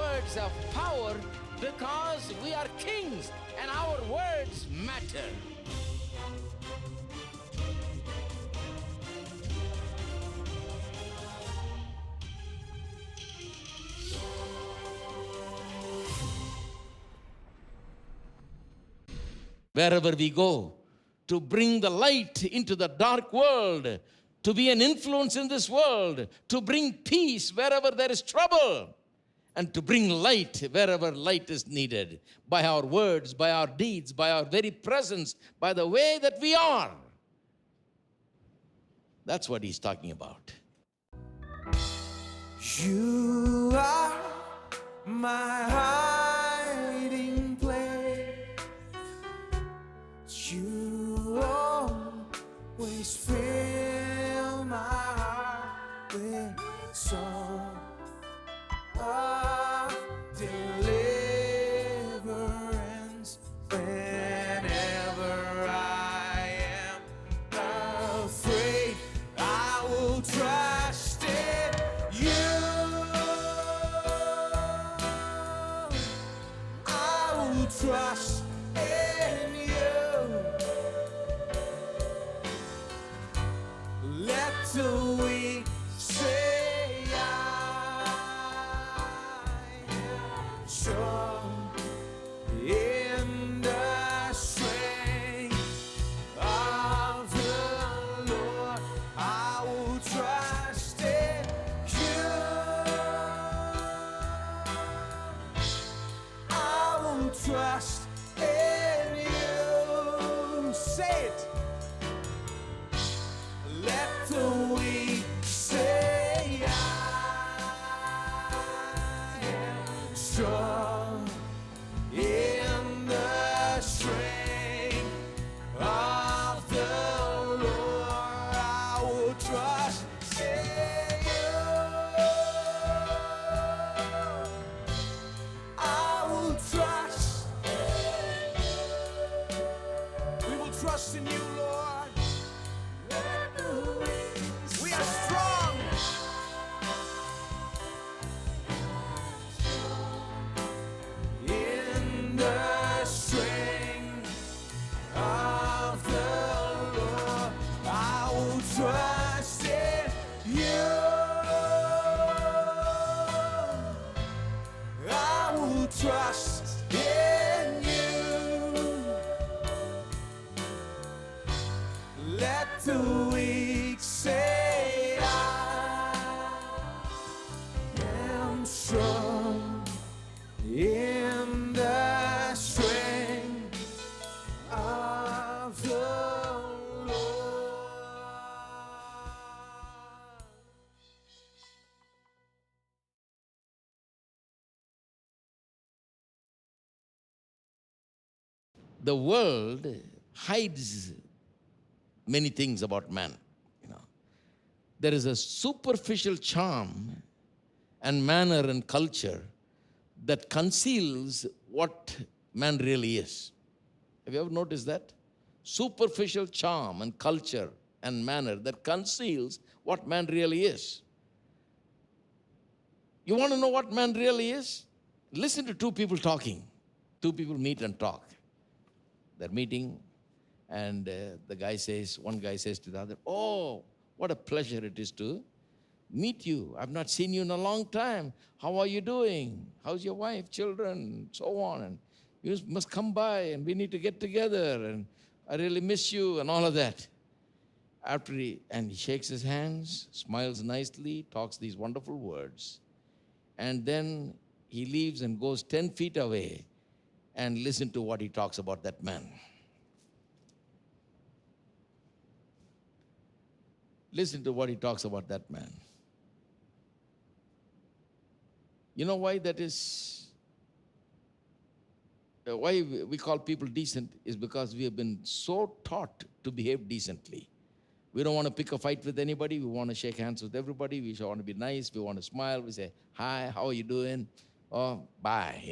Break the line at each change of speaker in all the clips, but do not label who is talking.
words have power because we are kings and our words matter. Wherever we go, to bring the light into the dark world, to be an influence in this world, to bring peace wherever there is trouble, and to bring light wherever light is needed, by our words, by our deeds, by our very presence, by the way that we are. That's what he's talking about.
You are my hiding place. You always fill my heart with song of deliverance. Whenever I am afraid, I will trust in you. I will trust in you. Let the weak say I am strong in the strength of the Lord. I will trust in you. I will trust in you. Say it. Let the weak say I am strong in the strength of the Lord. I will trust in you. I will trust. We will trust in you, Lord. We are strong. In the strength of the Lord, I will trust in you. I will trust in you. Let the weak say I am strong in the strength of the Lord.
The world hides many things about man. There is a superficial charm and manner and culture that conceals what man really is. Have you ever noticed that? Superficial charm and culture and manner that conceals what man really is. You want to know what man really is? Listen to two people talking. Two people meet and talk. They're meeting, and one guy says to the other, "Oh, what a pleasure it is to meet you. I've not seen you in a long time. How are you doing? How's your wife, children, so on? And you must come by, and we need to get together, and I really miss you," and all of that. He shakes his hands, smiles nicely, talks these wonderful words, and then he leaves and goes 10 feet away and listen to what he talks about that man. Listen to what he talks about that man. You know why that is? Why we call people decent is because we have been so taught to behave decently. We don't want to pick a fight with anybody. We want to shake hands with everybody. We want to be nice. We want to smile. We say, "Hi, how are you doing?" "Oh, bye,"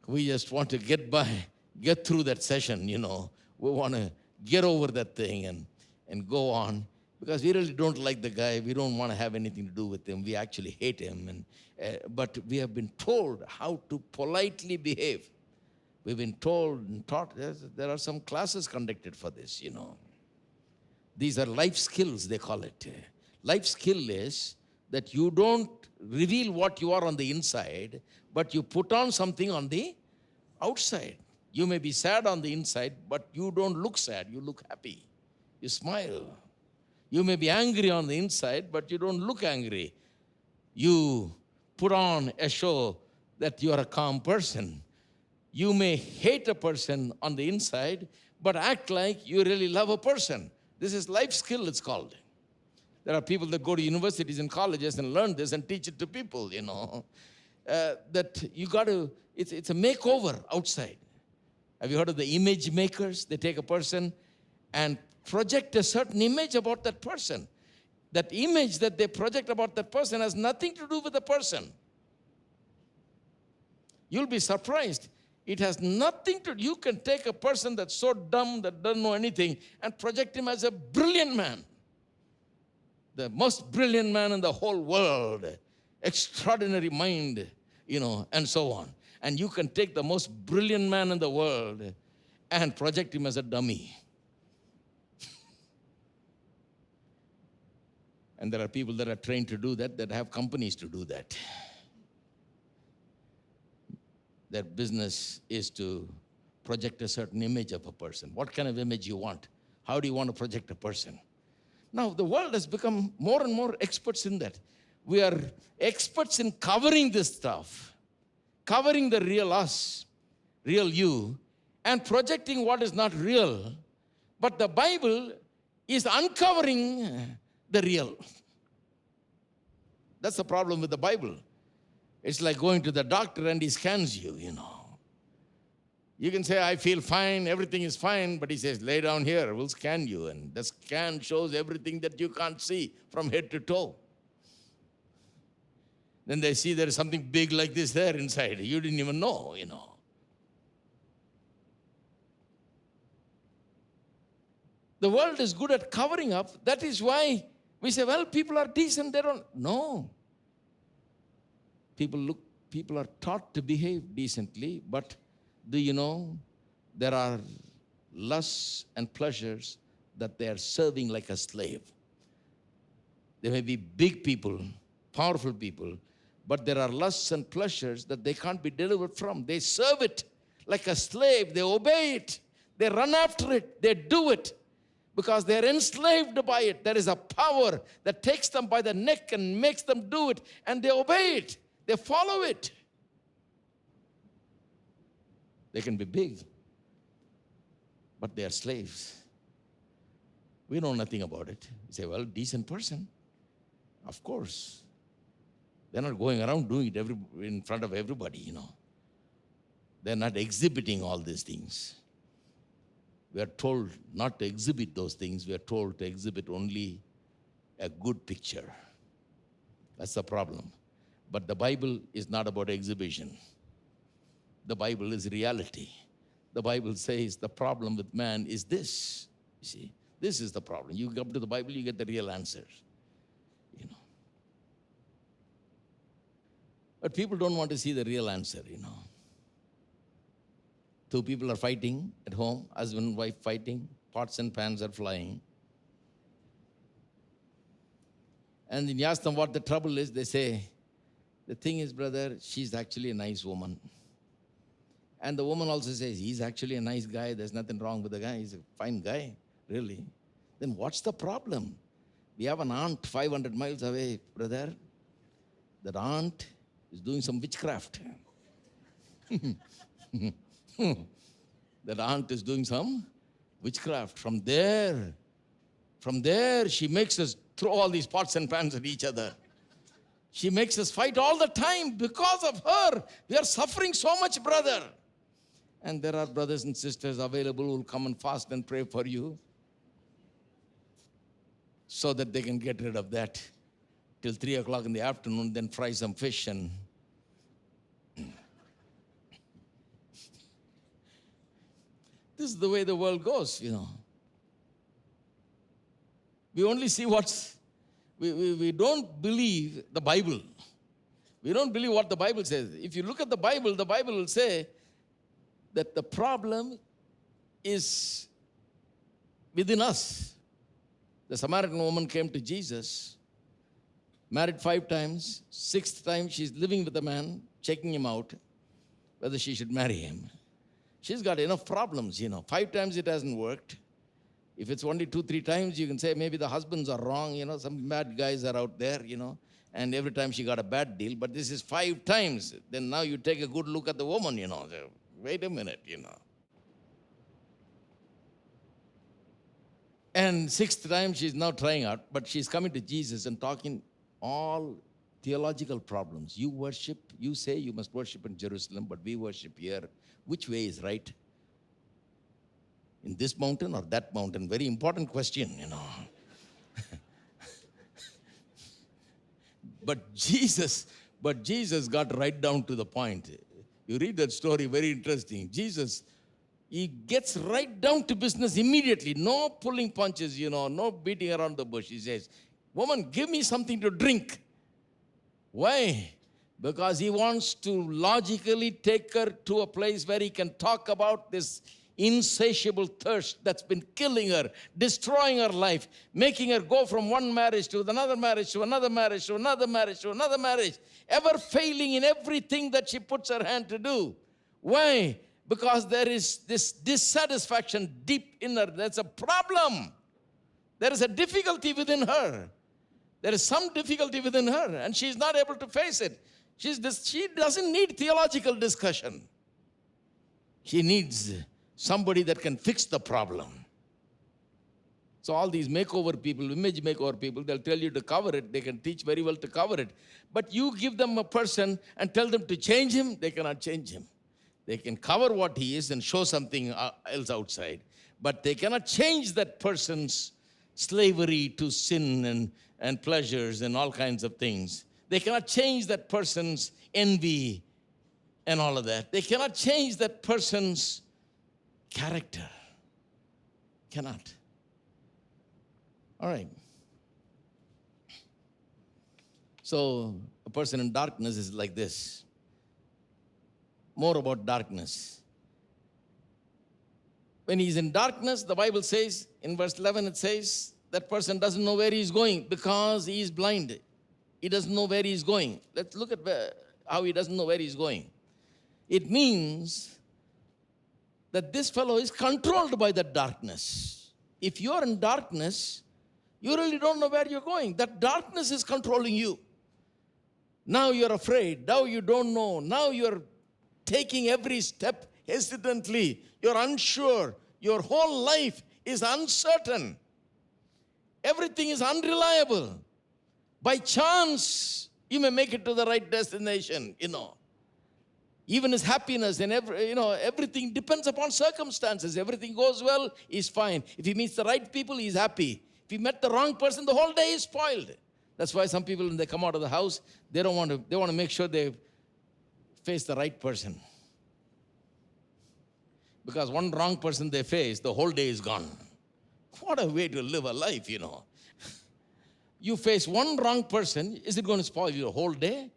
We just want to get through that session, We want to get over that thing and go on. because we really don't like the guy. We don't want to have anything to do with him. We actually hate him. But we have been told how to politely behave. We've been told and taught. There are some classes conducted for this, These are life skills, they call it. Life skill is that you don't reveal what you are on the inside, but you put on something on the outside. You may be sad on the inside, but you don't look sad. You look happy. You smile. You may be angry on the inside, but you don't look angry. You put on a show that you are a calm person. You may hate a person on the inside, but act like you really love a person. This is life skill, it's called. There are people that go to universities and colleges and learn this and teach it to people, that you got to, it's a makeover outside. Have you heard of the image makers? They take a person and project a certain image about that person. That image that they project about that person has nothing to do with the person. You'll be surprised. It has nothing to do. You can take a person that's so dumb that doesn't know anything and project him as a brilliant man. The most brilliant man in the whole world. Extraordinary mind, and so on. And you can take the most brilliant man in the world and project him as a dummy. And there are people that are trained to do that have companies to do that. Their business is to project a certain image of a person. What kind of image you want? How do you want to project a person? Now, the world has become more and more experts in that. We are experts in covering this stuff, covering the real us, real you, and projecting what is not real. But the Bible is uncovering the real. That's the problem with the Bible. It's like going to the doctor and he scans you, You can say, I feel fine, everything is fine, but he says, lay down here, we'll scan you. And the scan shows everything that you can't see from head to toe. Then they see there is something big like this there inside. You didn't even know, The world is good at covering up. That is why we say, well, people are decent. They don't. No. People are taught to behave decently, but do you know there are lusts and pleasures that they are serving like a slave? They may be big people, powerful people, but there are lusts and pleasures that they can't be delivered from. They serve it like a slave. They obey it. They run after it. They do it because they're enslaved by it. There is a power that takes them by the neck and makes them do it, and they obey it. They follow it. They can be big, but they are slaves. We know nothing about it. You say, well, decent person. Of course. They're not going around doing it in front of everybody, They're not exhibiting all these things. We are told not to exhibit those things. We are told to exhibit only a good picture. That's the problem. But the Bible is not about exhibition. The Bible is reality. The Bible says the problem with man is this. You see, this is the problem. You come to the Bible, you get the real answers. But people don't want to see the real answer, Two people are fighting at home, husband and wife fighting, pots and pans are flying. And then you ask them what the trouble is, they say, the thing is, brother, she's actually a nice woman. And the woman also says, he's actually a nice guy, there's nothing wrong with the guy, he's a fine guy, really. Then what's the problem? We have an aunt 500 miles away, brother. That aunt is doing some witchcraft. That aunt is doing some witchcraft. From there, she makes us throw all these pots and pans at each other. She makes us fight all the time. Because of her, we are suffering so much, brother. And there are brothers and sisters available who will come and fast and pray for you so that they can get rid of that till 3 o'clock in the afternoon, then fry some fish and this is the way the world goes, We only see we don't believe the Bible. We don't believe what the Bible says. If you look at the Bible will say that the problem is within us. The Samaritan woman came to Jesus, married 5 times, 6th time she's living with a man, checking him out, whether she should marry him. She's got enough problems, 5 times it hasn't worked. If it's only 2, 3 times, you can say maybe the husbands are wrong, some bad guys are out there, and every time she got a bad deal. But this is 5 times. Then now you take a good look at the woman, Wait a minute, And 6th time, she's now trying out, but she's coming to Jesus and talking all theological problems. You say you must worship in Jerusalem, but we worship here. Which way is right? In this mountain or that mountain? Very important question, But Jesus got right down to the point. You read that story, very interesting. Jesus, he gets right down to business immediately. No pulling punches, no beating around the bush. He says, woman, give me something to drink. Why? Because he wants to logically take her to a place where he can talk about this insatiable thirst that's been killing her, destroying her life, making her go from one marriage to another marriage, to another marriage, to another marriage, to another marriage, ever failing in everything that she puts her hand to do. Why? Because there is this dissatisfaction deep in her. That's a problem. There is a difficulty within her. There is some difficulty within her, and she's not able to face it. She doesn't need theological discussion. She needs somebody that can fix the problem. So all these makeover people, image makeover people, they'll tell you to cover it. They can teach very well to cover it. But you give them a person and tell them to change him, they cannot change him. They can cover what he is and show something else outside. But they cannot change that person's slavery to sin and pleasures and all kinds of things. They cannot change that person's envy and all of that. They cannot change that person's character. Cannot. All right. So a person in darkness is like this. More about darkness. When he's in darkness, the Bible says, in verse 11 it says, that person doesn't know where he's going because he is blind. He doesn't know where he's going. Let's look at how he doesn't know where he's going. It means that this fellow is controlled by the darkness. If you're in darkness, you really don't know where you're going. That darkness is controlling you. Now you're afraid. Now you don't know. Now you're taking every step hesitantly. You're unsure. Your whole life is uncertain. Everything is unreliable. By chance, you may make it to the right destination, Even his happiness and everything depends upon circumstances. Everything goes well, he's fine. If he meets the right people, he's happy. If he met the wrong person, the whole day is spoiled. That's why some people, when they come out of the house, they want to make sure they face the right person. Because one wrong person they face, the whole day is gone. What a way to live a life, You face one wrong person, is it going to spoil your whole day?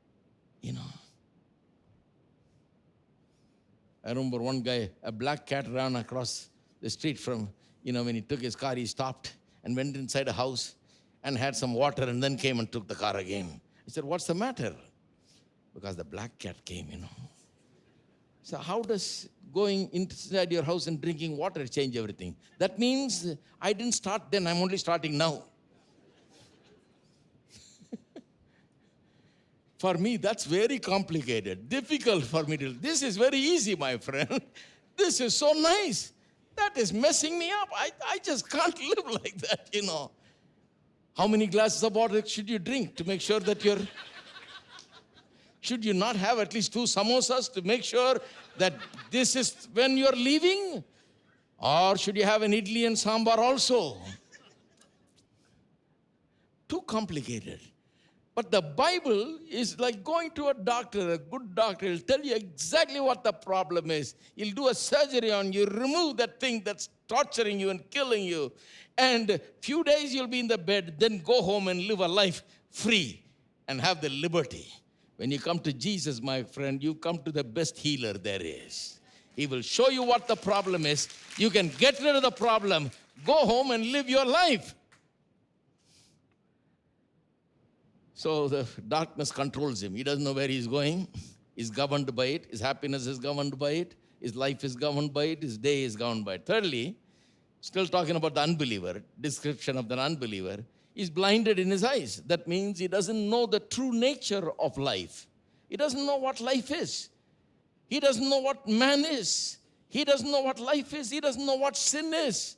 I remember one guy, a black cat ran across the street from, when he took his car, he stopped and went inside a house and had some water and then came and took the car again. He said, what's the matter? Because the black cat came, So how does going inside your house and drinking water change everything? That means I didn't start then, I'm only starting now. For me, that's very complicated, difficult for me to. This is very easy, my friend. This is so nice. That is messing me up. I just can't live like that, How many glasses of water should you drink to make sure that you're. Should you not have at least 2 samosas to make sure that this is when you're leaving? Or should you have an idli and sambar also? Too complicated. But the Bible is like going to a doctor, a good doctor. He'll tell you exactly what the problem is. He'll do a surgery on you, remove that thing that's torturing you and killing you. And a few days you'll be in the bed, then go home and live a life free and have the liberty. When you come to Jesus, my friend, you come to the best healer there is. He will show you what the problem is. You can get rid of the problem, go home and live your life. So the darkness controls him. He doesn't know where he's going. He's governed by it. His happiness is governed by it. His life is governed by it. His day is governed by it. Thirdly, still talking about the unbeliever, description of the unbeliever, he's blinded in his eyes. That means he doesn't know the true nature of life. He doesn't know what life is. He doesn't know what man is. He doesn't know what life is. He doesn't know what sin is.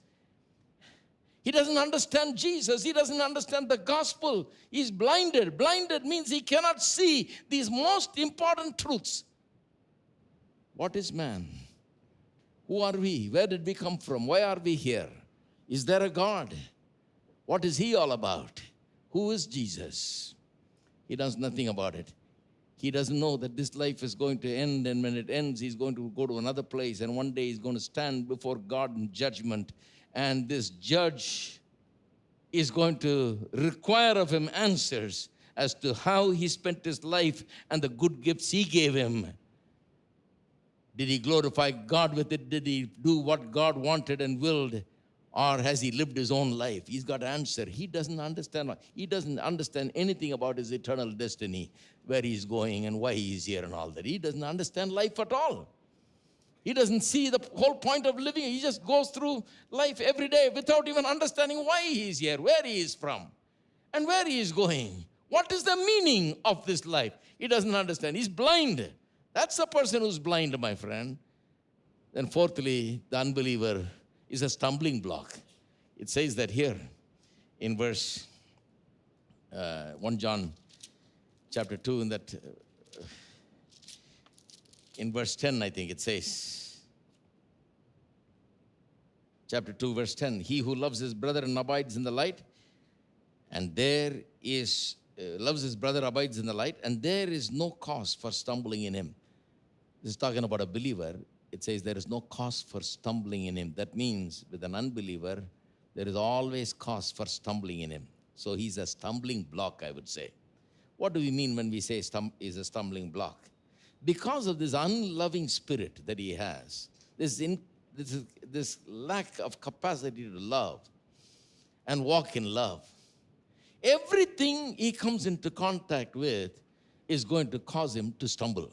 He doesn't understand Jesus. He doesn't understand the gospel. He's blinded. Blinded means he cannot see these most important truths. What is man? Who are we? Where did we come from? Why are we here? Is there a God? What is he all about? Who is Jesus? He knows nothing about it. He doesn't know that this life is going to end, and when it ends, he's going to go to another place, and one day he's going to stand before God in judgment. And this judge is going to require of him answers as to how he spent his life and the good gifts he gave him. Did he glorify God with it? Did he do what God wanted and willed? Or has he lived his own life? He's got to answer. He doesn't understand. He doesn't understand anything about his eternal destiny, where he's going and why he's here and all that. He doesn't understand life at all. He doesn't see the whole point of living. He just goes through life every day without even understanding why he's here, where he is from, and where he is going. What is the meaning of this life? He doesn't understand. He's blind. That's the person who's blind, my friend. Then fourthly, the unbeliever is a stumbling block. It says that here in verse 1 John chapter 2, in verse 10, I think it says, chapter 2, verse 10, he who loves his brother and abides in the light, and there is, loves his brother abides in the light, and there is no cause for stumbling in him. This is talking about a believer. It says there is no cause for stumbling in him. That means with an unbeliever, there is always cause for stumbling in him. So he's a stumbling block, I would say. What do we mean when we say is a stumbling block? Because of this unloving spirit that he has, this lack of capacity to love and walk in love, everything he comes into contact with is going to cause him to stumble.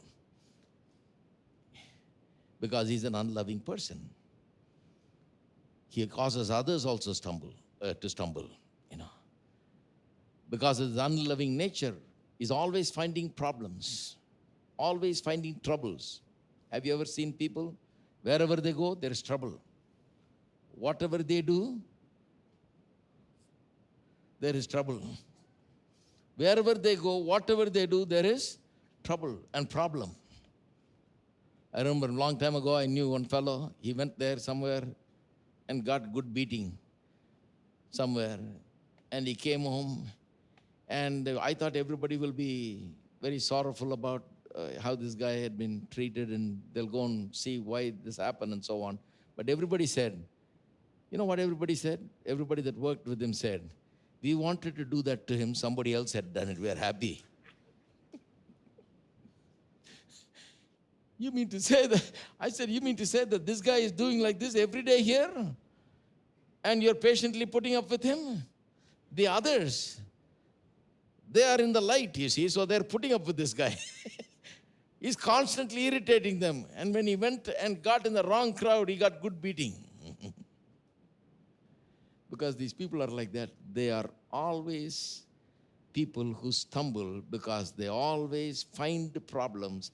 Because he's an unloving person. He causes others also to stumble, Because of his unloving nature, he's always finding problems, always finding troubles. Have you ever seen people? Wherever they go, there is trouble. Whatever they do, there is trouble. Wherever they go, whatever they do, there is trouble and problem. I remember a long time ago, I knew one fellow. He went there somewhere and got good beating somewhere. And he came home. And I thought everybody will be very sorrowful about how this guy had been treated. And they'll go and see why this happened and so on. But everybody said, you know what everybody said? Everybody that worked with him said, we wanted to do that to him. Somebody else had done it. We are happy. You mean to say that? I said, you mean to say that this guy is doing like this every day here? And you're patiently putting up with him? The others, they are in the light, you see, so they're putting up with this guy. He's constantly irritating them. And when he went and got in the wrong crowd, he got good beating. Because these people are like that. They are always people who stumble because they always find the problems.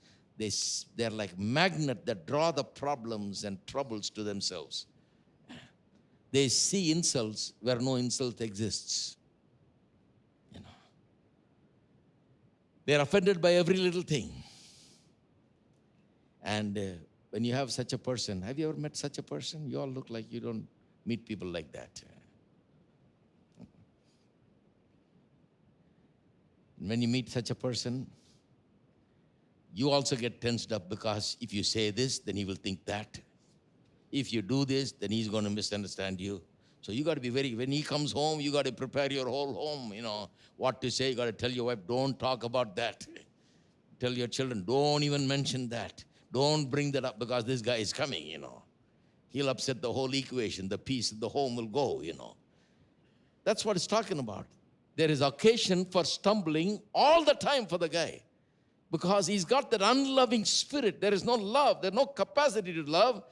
They're like magnets that draw the problems and troubles to themselves. They see insults where no insult exists. They're offended by every little thing. And when you have such a person, have you ever met such a person? You all look like you don't meet people like that. When you meet such a person, you also get tensed up because if you say this, then he will think that. If you do this, then he's going to misunderstand you. So you got to be when he comes home, you got to prepare your whole home, what to say. You got to tell your wife, don't talk about that. Tell your children, don't even mention that. Don't bring that up because this guy is coming, He'll upset the whole equation. The peace of the home will go, That's what it's talking about. There is occasion for stumbling all the time for the guy because he's got that unloving spirit. There is no love. There's no capacity to love.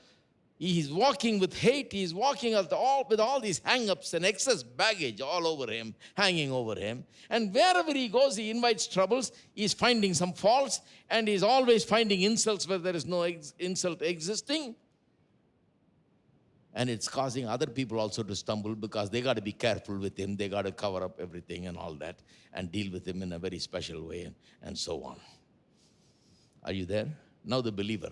He's walking with hate. He's walking with all these hang-ups and excess baggage all over him, hanging over him. And wherever he goes, he invites troubles. He's finding some faults, and he's always finding insults where there is no insult existing. And it's causing other people also to stumble because they got to be careful with him. They got to cover up everything and all that and deal with him in a very special way and so on. Are you there? Now the believer.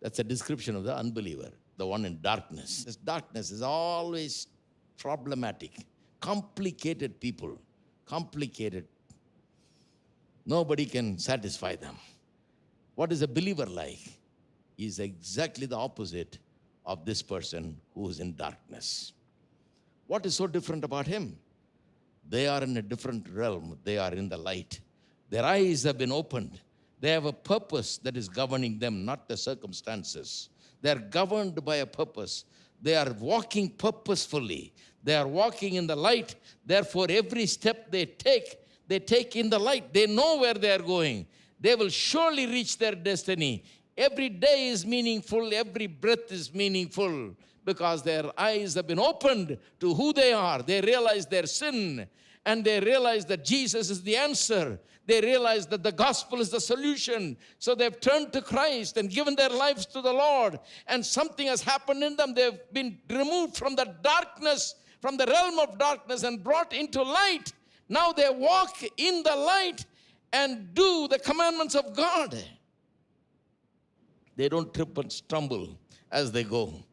That's a description of the unbeliever, the one in darkness. This darkness is always problematic, complicated people, complicated. Nobody can satisfy them. What is a believer like? He's exactly the opposite of this person who is in darkness. What is so different about him? They are in a different realm. They are in the light. Their eyes have been opened. They have a purpose that is governing them, not the circumstances. They are governed by a purpose. They are walking purposefully. They are walking in the light. Therefore, every step they take in the light. They know where they are going. They will surely reach their destiny. Every day is meaningful. Every breath is meaningful because their eyes have been opened to who they are. They realize their sin, and they realize that Jesus is the answer. They realize that the gospel is the solution. So they've turned to Christ and given their lives to the Lord. And something has happened in them. They've been removed from the darkness, from the realm of darkness, and brought into light. Now they walk in the light and do the commandments of God. They don't trip and stumble as they go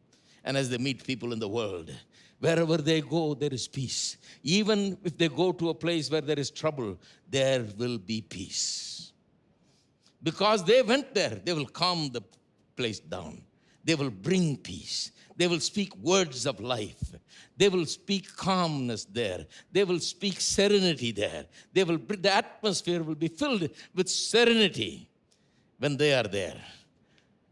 and as they meet people in the world. Wherever they go, there is peace. Even if they go to a place where there is trouble, there will be peace. Because they went there, they will calm the place down. They will bring peace. They will speak words of life. They will speak calmness there. They will speak serenity there. The atmosphere will be filled with serenity when they are there.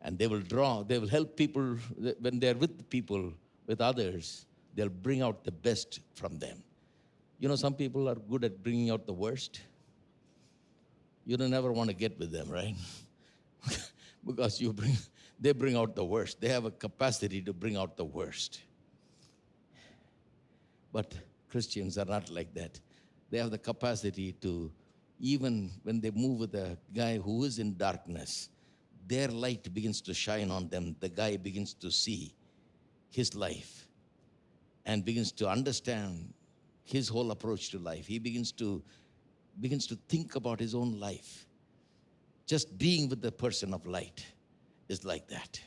And they will help people when they're with people, with others. They'll bring out the best from them. Some people are good at bringing out the worst. You don't ever want to get with them, right? Because they bring out the worst. They have a capacity to bring out the worst. But Christians are not like that. They have the capacity to, even when they move with a guy who is in darkness, their light begins to shine on them. The guy begins to see his life and begins to understand his whole approach to life. He begins to think about his own life. Just being with the person of light is like that.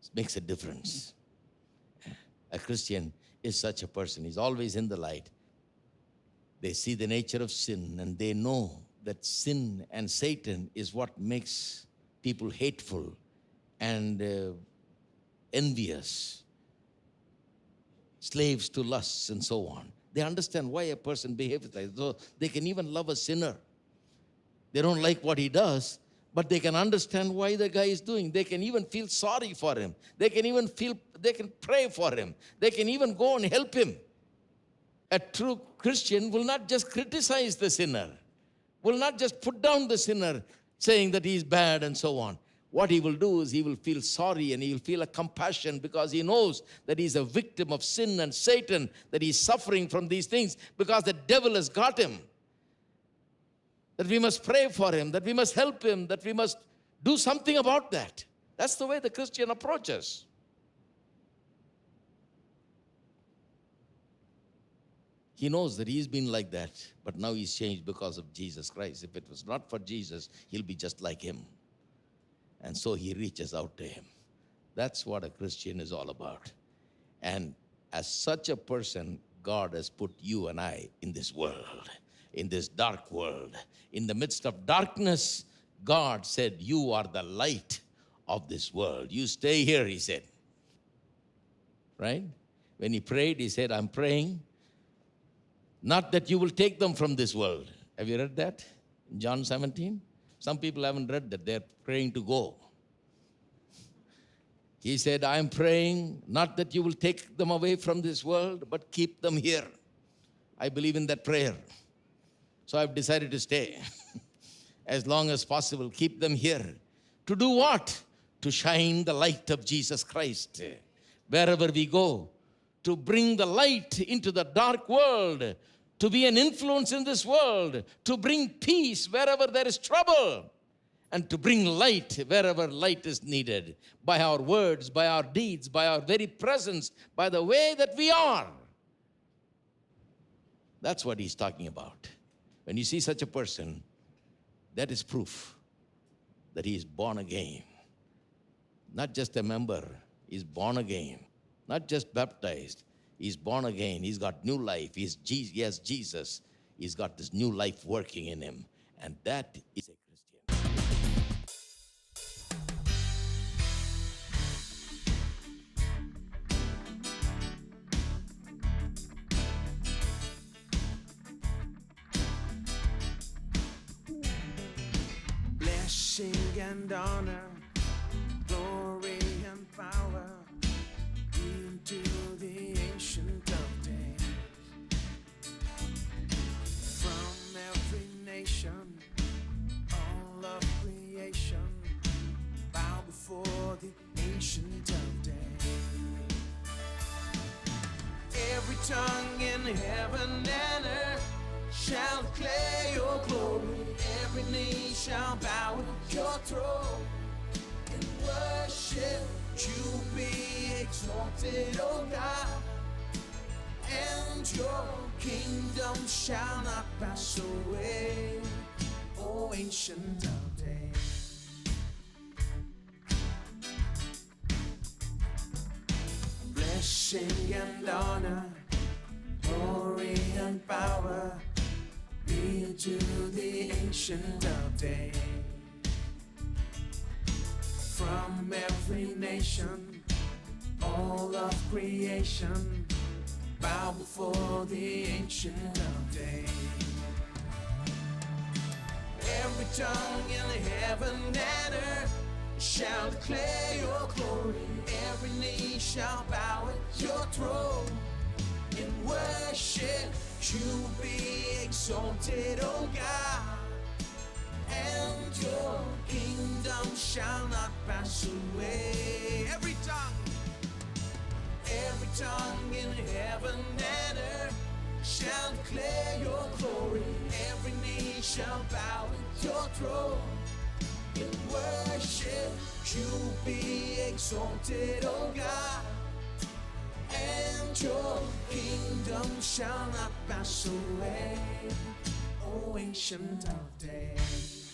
It makes a difference. A Christian is such a person. He's always in the light. They see the nature of sin, and they know that sin and Satan is what makes people hateful and envious, slaves to lusts and so on. They understand why a person behaves like that. So they can even love a sinner. They don't like what he does, but they can understand why the guy is doing. They can even feel sorry for him. They can pray for him. They can even go and help him. A true Christian will not just criticize the sinner, will not just put down the sinner, saying that he's bad and so on. What he will do is he will feel sorry and he will feel a compassion because he knows that he's a victim of sin and Satan, that he's suffering from these things because the devil has got him. That we must pray for him, that we must help him, that we must do something about that. That's the way the Christian approaches. He knows that he's been like that, but now he's changed because of Jesus Christ. If it was not for Jesus, he'll be just like him. And so he reaches out to him. That's what a Christian is all about. And as such a person, God has put you and I in this world. in this dark world. In the midst of darkness, God said, you are the light of this world. You stay here, he said. Right? When he prayed, he said, I'm praying not that you will take them from this world. Have you read that in John 17? Some people haven't read that. They're praying to go. He said, I'm praying not that you will take them away from this world, but keep them here. I believe in that prayer. So I've decided to stay as long as possible. Keep them here. To do what? To shine the light of Jesus Christ wherever we go. To bring the light into the dark world. To be an influence in this world. To bring peace wherever there is trouble. And to bring light wherever light is needed. By our words, by our deeds, by our very presence, by the way that we are. That's what he's talking about. When you see such a person, that is proof that he is born again. Not just a member, he's born again. Not just baptized, he's born again. He's got new life. He has Jesus. He's got this new life working in him. And that is a Christian.
Blessing and honor, glory and power, into the ancient of days. From every nation, all of creation, bow before the ancient of days. Every tongue in heaven and earth shall declare your glory. Every knee shall bow at your throne and worship you. Be exalted, O God, and your kingdom shall not pass away, O ancient of days. Blessing and honor, glory and power, be to the ancient of days. From every nation, all of creation, bow before the ancient of days. Every tongue in heaven and earth shall declare your glory. Every knee shall bow at your throne and worship you. Be exalted, O God, and your kingdom shall not pass away. Every tongue in heaven and earth shall declare your glory. Every knee shall bow at your throne and worship you. Be exalted, O God, and your kingdom shall not pass away, O ancient of days.